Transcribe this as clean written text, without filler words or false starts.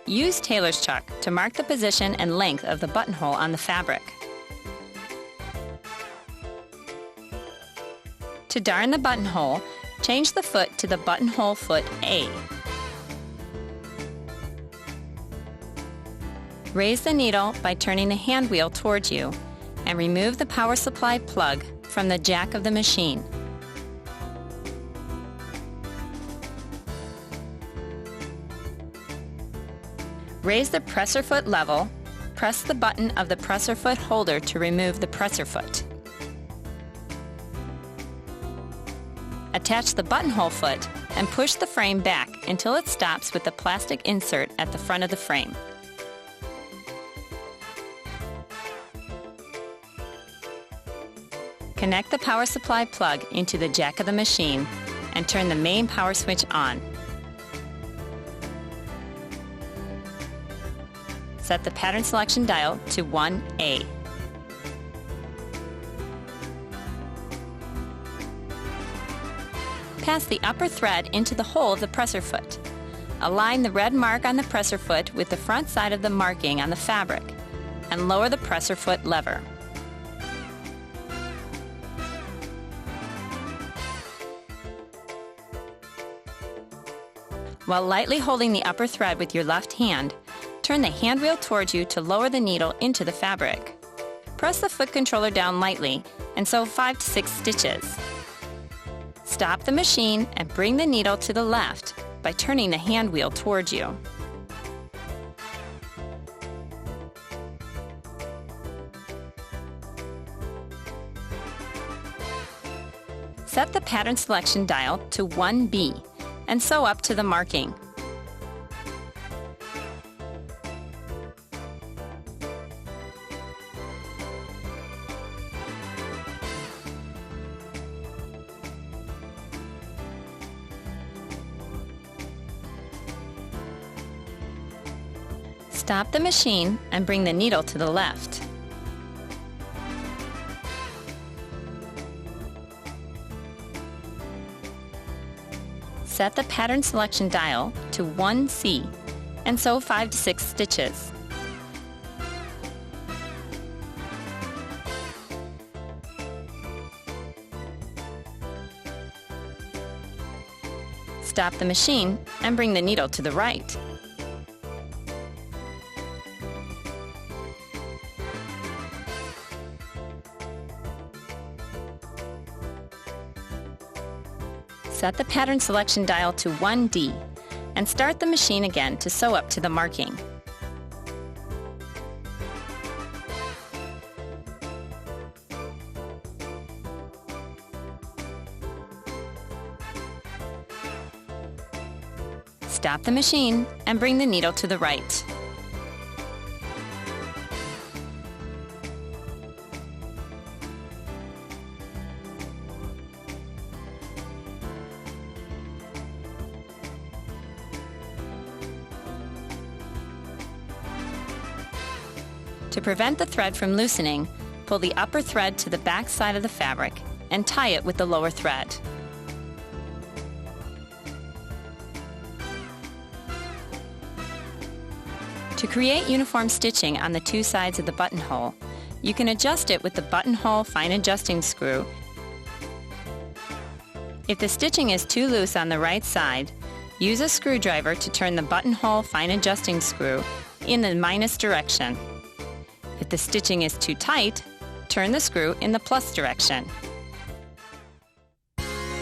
use tailor's chalk to mark the position and length of the buttonhole on the fabric. To darn the buttonhole, change the foot to the buttonhole foot A. Raise the needle by turning the hand wheel towards you and remove the power supply plug from the jack of the machine. Raise the presser foot level, press the button of the presser foot holder to remove the presser foot. Attach the buttonhole foot and push the frame back until it stops with the plastic insert at the front of the frame. Connect the power supply plug into the jack of the machine and turn the main power switch on. Set the pattern selection dial to 1A. Pass the upper thread into the hole of the presser foot. Align the red mark on the presser foot with the front side of the marking on the fabric and lower the presser foot lever. While lightly holding the upper thread with your left hand, turn the hand wheel towards you to lower the needle into the fabric. Press the foot controller down lightly and sew 5 to 6 stitches. Stop the machine and bring the needle to the left by turning the hand wheel towards you. Set the pattern selection dial to 1B and sew up to the marking. Stop the machine and bring the needle to the left. Set the pattern selection dial to 1C and sew 5 to 6 stitches. Stop the machine and bring the needle to the right. Set the pattern selection dial to 1D and start the machine again to sew up to the marking. Stop the machine and bring the needle to the right. To prevent the thread from loosening, pull the upper thread to the back side of the fabric and tie it with the lower thread. To create uniform stitching on the two sides of the buttonhole, you can adjust it with the buttonhole fine adjusting screw. If the stitching is too loose on the right side, use a screwdriver to turn the buttonhole fine adjusting screw in the minus direction. If the stitching is too tight, turn the screw in the plus direction.